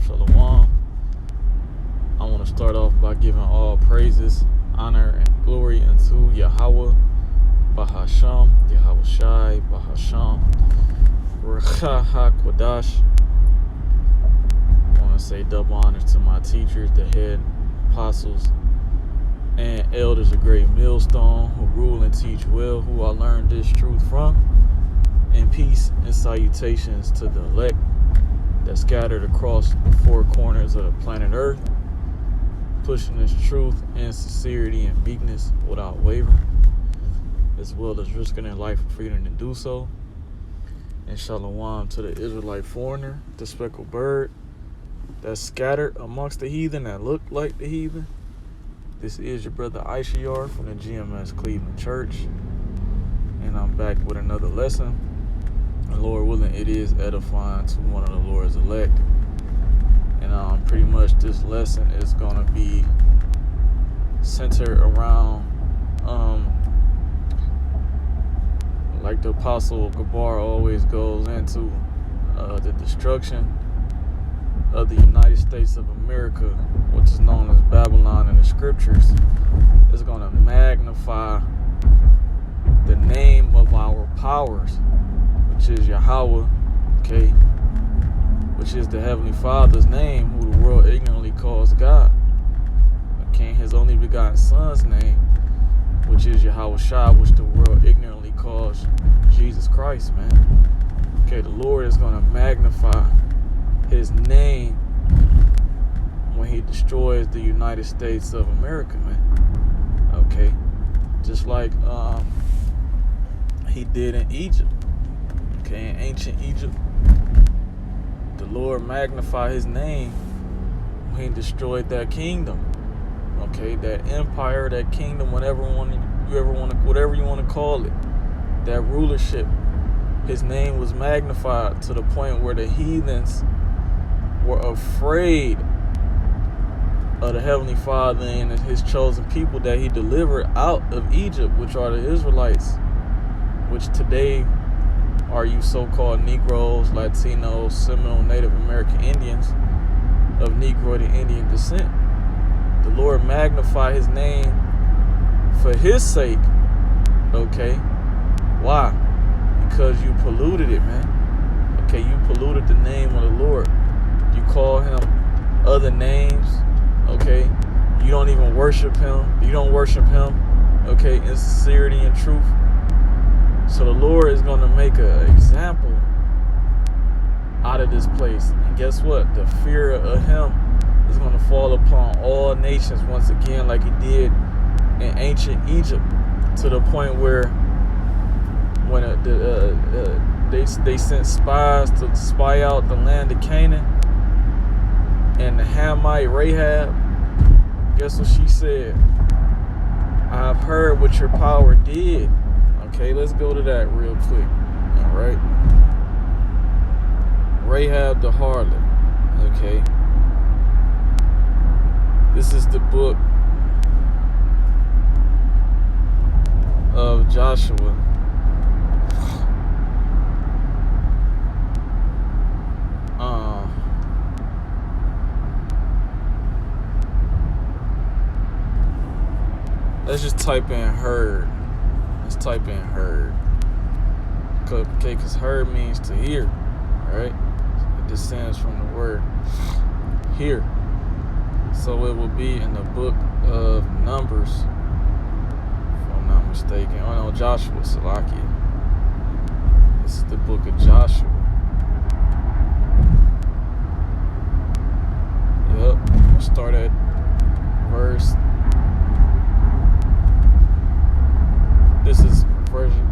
Shalom. I want to start off by giving all praises, honor, and glory unto Yahweh, Bahasham, Yahweh Shai, Bahasham, Ruach HaKodash. I want to say double honors to my teachers, the head apostles, and elders of Great Millstone, who rule and teach well, who I learned this truth from. And peace and salutations to the elect that scattered across the four corners of the planet Earth, pushing this truth in sincerity and meekness without wavering, as well as risking their life for freedom to do so. And shalom to the Israelite foreigner, the speckled bird that's scattered amongst the heathen that look like the heathen. This is your brother Aishayar from the GMS Cleveland Church, and I'm back with another lesson. And Lord willing, it is edifying to one of the Lord's elect. And pretty much this lesson is going to be centered around, like the Apostle Gabar always goes into, the destruction of the United States of America, which is known as Babylon in the scriptures. Is going to magnify the name of our powers, which is Yahweh, okay, which is the Heavenly Father's name, who the world ignorantly calls God, okay, His only begotten Son's name, which is Yahweh Shai, which the world ignorantly calls Jesus Christ, man. Okay, the Lord is going to magnify His name when He destroys the United States of America, man. Okay, just like He did in Egypt. Okay, in ancient Egypt, the Lord magnified His name when He destroyed that kingdom. Okay, that empire, that kingdom, whatever you want to call it, that rulership. His name was magnified to the point where the heathens were afraid of the Heavenly Father and His chosen people that He delivered out of Egypt, which are the Israelites, which today are you so-called Negroes, Latinos, Seminole, Native American Indians of Negroid and Indian descent. The Lord magnified His name for His sake, okay? Why? Because you polluted it, man. Okay, you polluted the name of the Lord. You call Him other names, okay? You don't even worship Him. You don't worship Him, okay, in sincerity and truth. So the Lord is going to make an example out of this place. And guess what? The fear of Him is going to fall upon all nations once again, like He did in ancient Egypt, to the point where when they sent spies to spy out the land of Canaan, and the Hamite Rahab, guess what she said? I've heard what your power did. Okay, let's go to that real quick. All right. Rahab the harlot. Okay. This is the book of Joshua. Let's just type in heard. Let's type in heard. Okay, because heard means to hear, right? It descends from the word hear. So it will be in the book of Numbers, if I'm not mistaken. Oh no, Joshua, Salakia. This is the book of Joshua. Yep, we'll start at verse.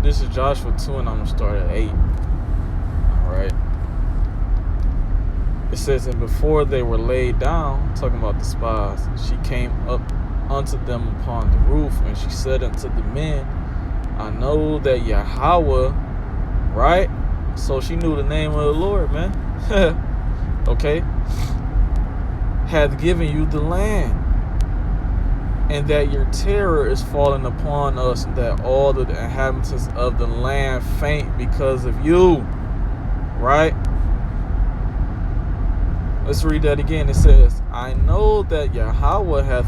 This is Joshua 2, and I'm going to start at 8. Alright. It says, and before they were laid down, talking about the spies, she came up unto them upon the roof, and she said unto the men, I know that Yahweh, right? So she knew the name of the Lord, man. Okay. Hath given you the land, and that your terror is falling upon us, and that all the inhabitants of the land faint because of you, right? Let's read that again. It says, I know that Yahweh hath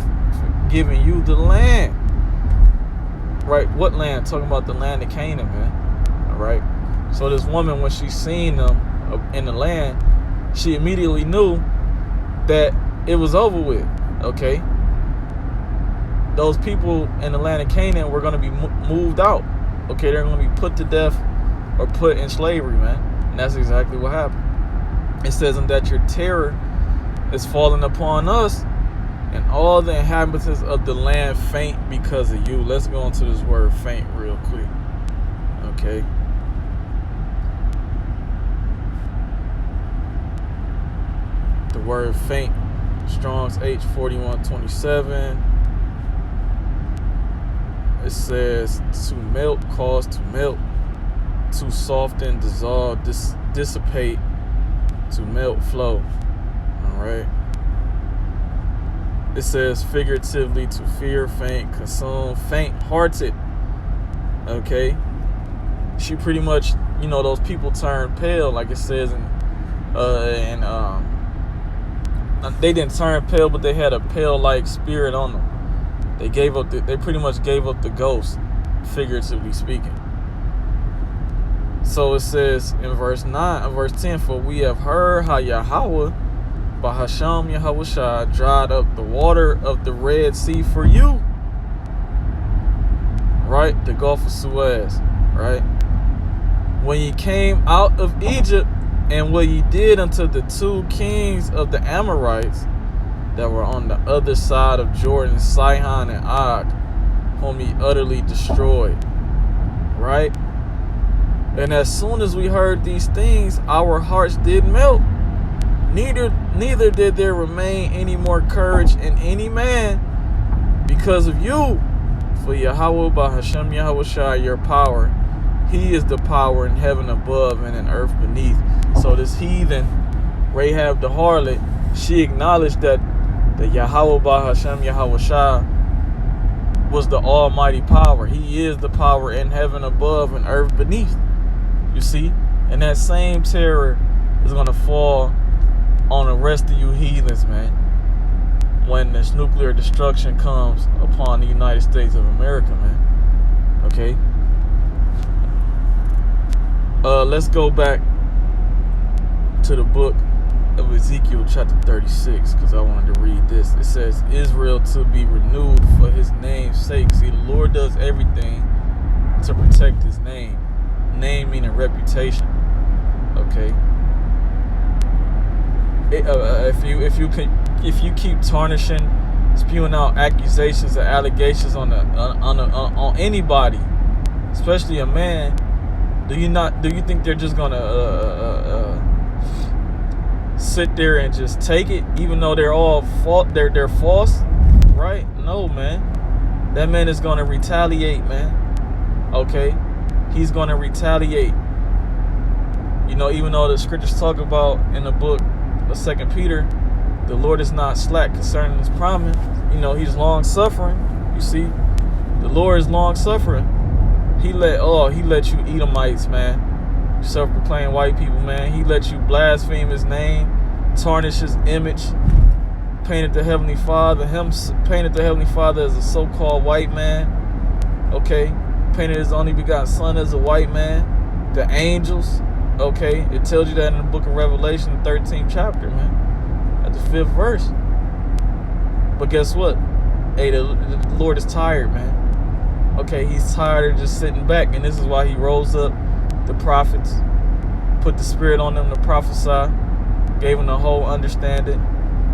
given you the land. Right? What land? Talking about the land of Canaan, man. All right? So this woman, when she seen them in the land, she immediately knew that it was over with. Okay? Those people in the land of Canaan were going to be moved out. Okay? They're going to be put to death or put in slavery, man. And that's exactly what happened. It says, and that your terror is falling upon us, and all the inhabitants of the land faint because of you. Let's go into this word faint real quick. Okay. The word faint, Strong's H4127. It says to melt, cause to melt, to soften, dissolve, dissipate, to melt, flow. All right. It says figuratively to fear, faint, consume, faint-hearted. Okay. She pretty much, those people turned pale, like it says they didn't turn pale, but they had a pale-like spirit on them. They pretty much gave up the ghost, figuratively speaking. So it says in verse 10, for we have heard how Yahweh, Bahasham Yahushua, dried up the water of the Red Sea for you. Right? The Gulf of Suez. Right? When ye came out of Egypt, and what ye did unto the 2 kings of the Amorites that were on the other side of Jordan, Sihon and Og, whom ye utterly destroyed. Right? And as soon as we heard these things, our hearts did melt. Neither did there remain any more courage in any man because of you. For Yahweh Bahasham Yahushua, your power, he is the power in heaven above and in earth beneath. So this heathen, Rahab the harlot, she acknowledged that the Yahweh Bahasham Yahushua was the almighty power. He is the power in heaven above and earth beneath. You see? And that same terror is going to fall on the rest of you heathens, man, when this nuclear destruction comes upon the United States of America, man. Okay? Let's go back to the book of Ezekiel chapter 36, because I wanted to read this. It says, Israel to be renewed for his name's sake. See, the Lord does everything to protect his name. Name meaning reputation. Okay? If you keep tarnishing, spewing out accusations or allegations on anybody, especially a man, do you think they're just gonna sit there and just take it, even though they're all they're false, right? No, man. That man is gonna retaliate, man. Okay, he's gonna retaliate. Even though the scriptures talk about in the book of 2 Peter, the Lord is not slack concerning his promise. He's long suffering. You see, the Lord is long suffering. He let you Edomites, man, self-proclaimed white people, man. He let you blaspheme his name, tarnish his image, painted the Heavenly Father as a so-called white man. Okay, painted his only begotten Son as a white man. The angels. Okay, it tells you that in the book of Revelation, the 13th chapter, man, at the 5th verse. But guess what? Hey, the Lord is tired, man. Okay, he's tired of just sitting back, and this is why he rose up the prophets, put the spirit on them to prophesy, gave them the whole understanding.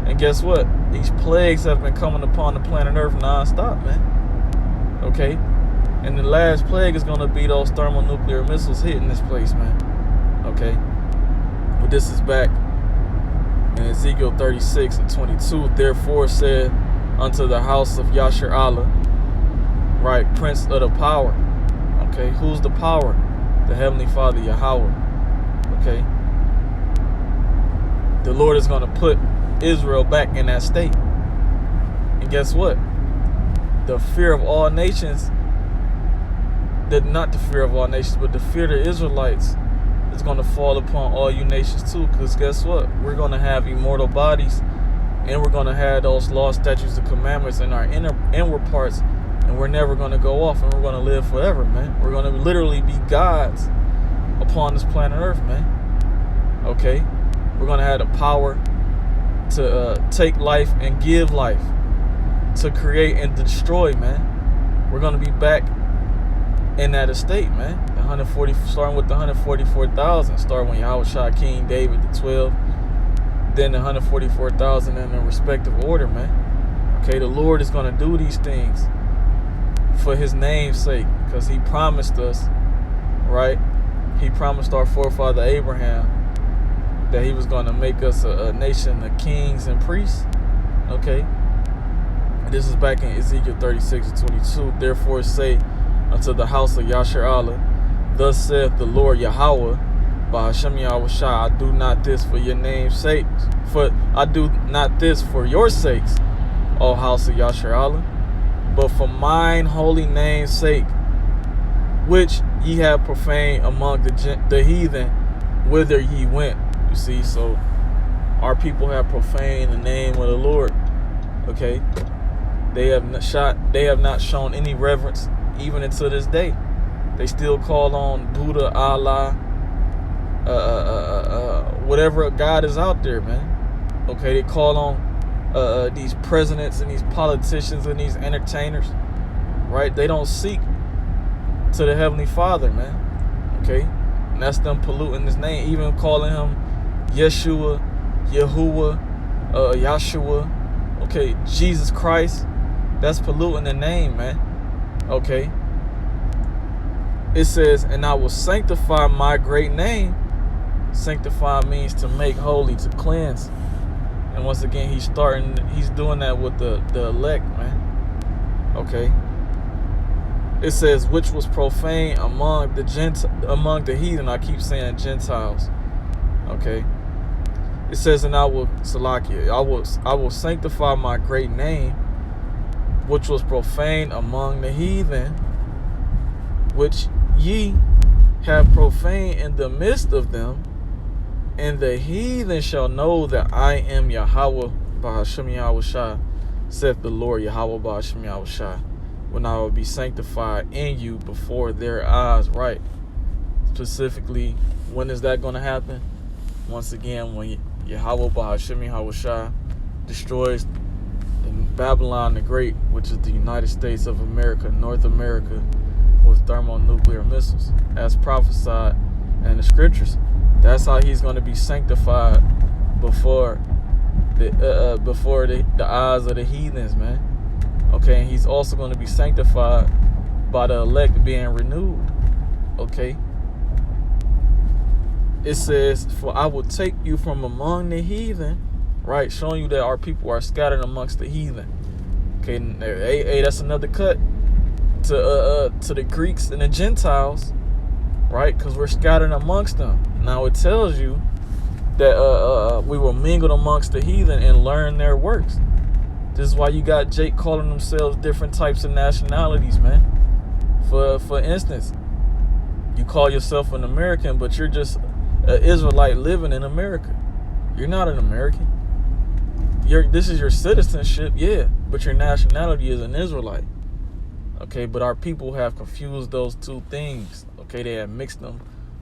And guess what? These plagues have been coming upon the planet Earth non-stop, man. Okay? And the last plague is going to be those thermonuclear missiles hitting this place, man. Okay? But this is back in Ezekiel 36:22. Therefore said unto the house of Yasher Allah, right, Prince of the power. Okay, who's the power? The Heavenly Father, Yahweh. Okay, the Lord is going to put Israel back in that state. And guess what? The fear of all nations, not the fear of all nations, but the fear of the Israelites is going to fall upon all you nations too. Because guess what? We're going to have immortal bodies, and we're going to have those laws, statutes, and commandments in our inward parts, and we're never going to go off, and we're going to live forever, man. We're going to literally be gods upon this planet Earth, man. Okay? We're going to have the power to take life and give life, to create and destroy, man. We're going to be back in that estate, man. Starting with the 144,000, starting when Yahweh shot King David, the 12, then the 144,000 in the respective order, man. Okay, the Lord is going to do these things for his name's sake, because he promised us, right? He promised our forefather Abraham that he was going to make us a nation of kings and priests. Okay, this is back in Ezekiel 36:22. Therefore say unto the house of Yasher Allah, thus saith the Lord Yahweh, by Hashem Yahweh Shah, I do not this for your name's sake, I do not this for your sakes, O house of Yasher Allah, but for mine holy name's sake, which ye have profaned among the heathen, whither ye went. You see, so our people have profaned the name of the Lord. Okay, they have not shown any reverence even until this day. They still call on Buddha, Allah, whatever God is out there, man. Okay, they call on these presidents and these politicians and these entertainers, right? They don't seek to the Heavenly Father, man. Okay, and that's them polluting his name, even calling him Yeshua, Yahuwah, Yahshua, okay, Jesus Christ. That's polluting the name, man. Okay, it says, and I will sanctify my great name. Sanctify means to make holy, to cleanse. And once again, he's doing that with the elect, man. Okay, it says, which was profane among the heathen. I keep saying Gentiles. Okay, it says, and I will sanctify my great name, which was profane among the heathen, which ye have profaned in the midst of them, and the heathen shall know that I am Yahweh by Hashem Yahweh Shah, saith the Lord Yahweh by Hashem Yahweh Shah, when I will be sanctified in you before their eyes. Right. Specifically, when is that going to happen? Once again, when Yahweh by Hashem Yahweh Shah destroys Babylon the Great, which is the United States of America, North America, with thermonuclear missiles, as prophesied in the scriptures. That's how he's going to be sanctified before the eyes of the heathens, man. Okay, and he's also going to be sanctified by the elect being renewed. Okay, it says, for I will take you from among the heathen, right, showing you that our people are scattered amongst the heathen. Okay, hey, that's another cut to the Greeks and the Gentiles, right? Because we're scattered amongst them. Now it tells you that we were mingled amongst the heathen and learn their works. This is why you got Jake calling themselves different types of nationalities, man. For instance, you call yourself an American, but you're just an Israelite living in America. You're not an American. This is your citizenship, yeah, but your nationality is an Israelite. Okay, but our people have confused those two things. Okay, they have mixed them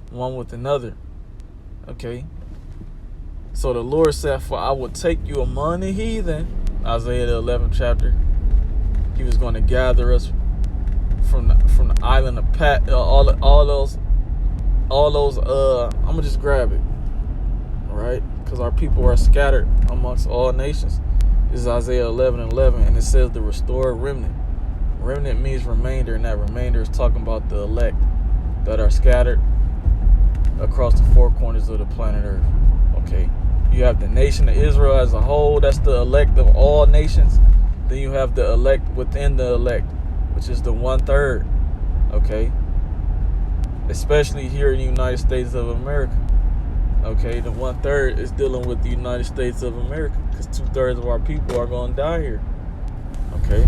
one with another. Okay, so the Lord said, for I will take you among the heathen, Isaiah the 11th chapter. He was going to gather us from the island of Pat, all those. I'm gonna just grab it, all right? Because our people are scattered amongst all nations. This is Isaiah 11:11, and it says the restored remnant. Remnant means remainder, and that remainder is talking about the elect that are scattered across the four corners of the planet Earth. Okay, you have the nation of Israel as a whole. That's the elect of all nations. Then you have the elect within the elect, which is the 1/3. Okay, especially here in the United States of America. Okay, the 1/3 is dealing with the United States of America, because 2/3 of our people are going to die here. Okay,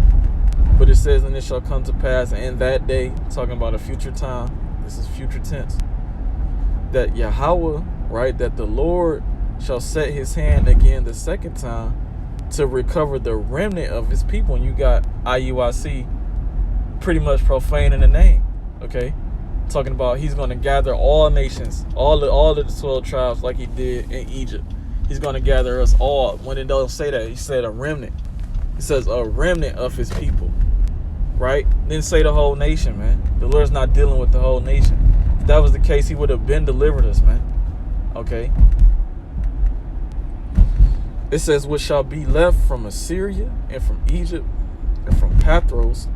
but it says, and it shall come to pass in that day, talking about a future time. This is future tense. that Yahweh, right, that the Lord shall set his hand again the second time to recover the remnant of his people. And you got IUIC pretty much profaning the name, okay? Talking about he's going to gather all nations, all of the 12 tribes like he did in Egypt. He's going to gather us all. When it don't say that, he said a remnant. He says a remnant of his people, right? Didn't say the whole nation, man. The Lord's not dealing with the whole nation. If that was the case, he would have been delivered us, man. Okay? It says, which shall be left from Assyria and from Egypt and from Pathros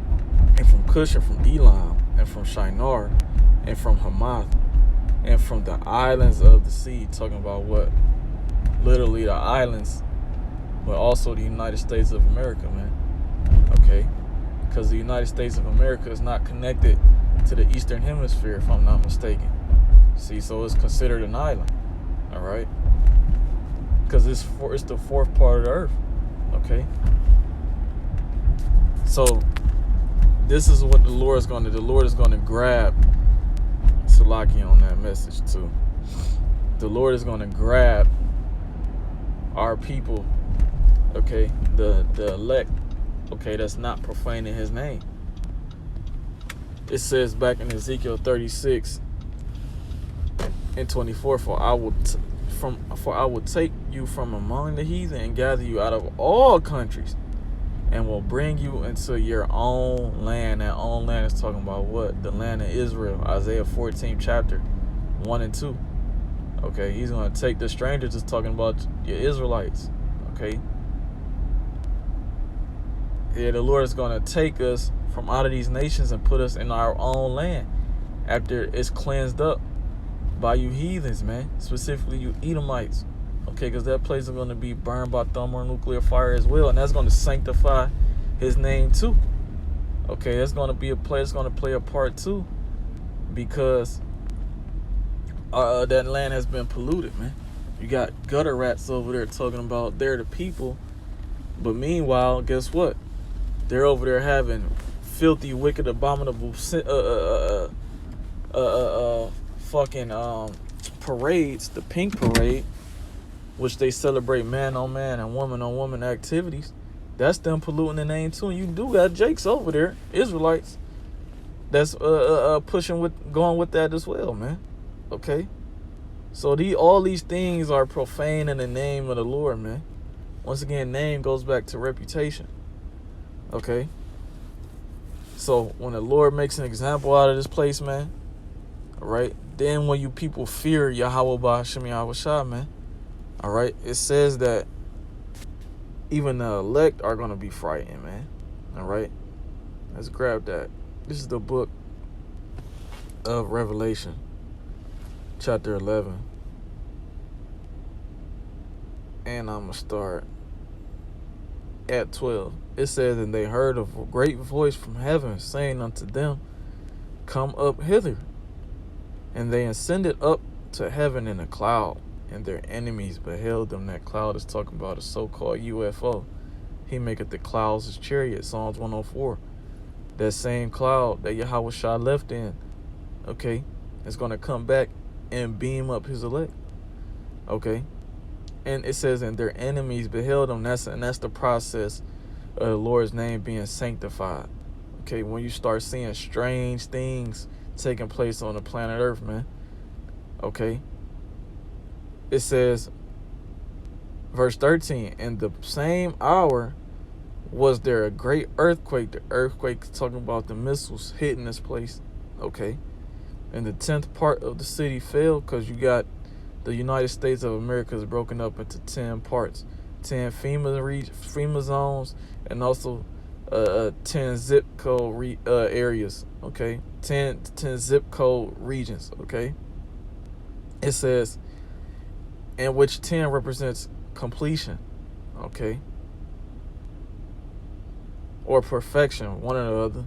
and from Cush and from Elam and from Shinar and from Hamath and from the islands of the sea. Talking about what? Literally the islands, but also the United States of America, man. Okay? Because the United States of America is not connected to the Eastern Hemisphere, if I'm not mistaken. See, so it's considered an island. All right? Because it's the fourth part of the earth. Okay? So this is what the Lord is going to do. The Lord is going to grab Salaki on that message too. The Lord is going to grab our people, okay, the elect, okay, that's not profaning his name. It says back in Ezekiel 36 and 24, for I will take you from among the heathen and gather you out of all countries and will bring you into your own land. That own land is talking about what? The land of Israel. Isaiah 14 chapter 1 and 2. Okay, he's going to take the strangers, is talking about your Israelites. Okay. Yeah, the Lord is going to take us from out of these nations and put us in our own land after it's cleansed up by you heathens, man. Specifically you Edomites. Okay, because that place is going to be burned by thermonuclear fire as well. And that's going to sanctify his name too. Okay, that's going to be a place, it's going to play a part too. Because that land has been polluted, man. You got gutter rats over there talking about they're the people. But meanwhile, guess what? They're over there having filthy, wicked, abominable fucking parades, the pink parade, which they celebrate man on man and woman on woman activities. That's them polluting the name too. And you do got Jakes over there, Israelites, that's pushing with, going with that as well, man. Okay, so all these things are profane in the name of the Lord, man. Once again, name goes back to reputation. Okay, so when the Lord makes an example out of this place, man, all right, then when you people fear Yahweh Ba'ashem Yahweh Shah, man, all right, it says that even the elect are going to be frightened, man. All right, let's grab that. This is the book of Revelation, chapter 11. And I'm going to start at 12. It says, and they heard a great voice from heaven saying unto them, come up hither. And they ascended up to heaven in a cloud, and their enemies beheld them. That cloud is talking about a so-called UFO. He maketh the clouds his chariot, Psalms 104. That same cloud that Yahweh Shah left in, okay, is going to come back and beam up his elect. Okay. And it says, and their enemies beheld them. And that's the process of the Lord's name being sanctified. Okay, when you start seeing strange things taking place on the planet Earth, man. Okay. It says, verse 13, in the same hour was there a great earthquake. The earthquake is talking about the missiles hitting this place. Okay. And the 10th part of the city fell, because you got the United States of America is broken up into 10 parts, 10 FEMA zones, and also 10 zip code areas. Okay, 10 zip code regions. Okay, it says, in which 10 represents completion. Okay, or perfection, one or the other.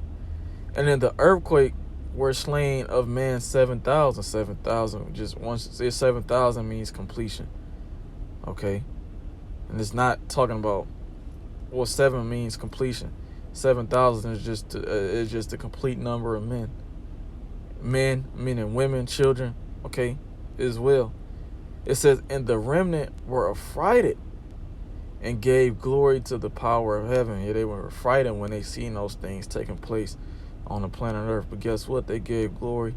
And then the earthquake were slain of man 7,000. 7,000, just once 7,000 means completion. Okay, and it's not talking about, well, 7 means completion. 7,000 is just the complete number of men. Men meaning women, children. Okay, as well. It says, and the remnant were affrighted and gave glory to the power of heaven. Yeah, they were frightened when they seen those things taking place on the planet Earth. But guess what? They gave glory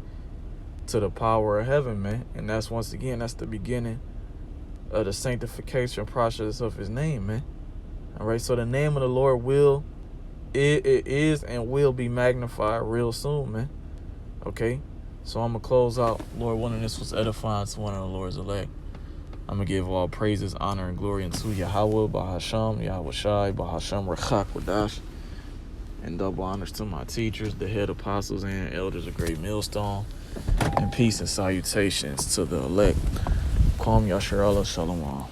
to the power of heaven, man. And that's, once again, that's the beginning of the sanctification process of his name, man. All right, so the name of the Lord it is and will be magnified real soon, man. Okay, so I'm going to close out. Lord willing, this was edifying to one of the Lord's elect. I'm going to give all praises, honor, and glory unto Yahweh, Bahasham, Yahweh Shai, Bahasham, Rachak, Wadash. And double honors to my teachers, the head apostles and elders of Great Millstone. And peace and salutations to the elect. Kwam Yasharallah Shalom.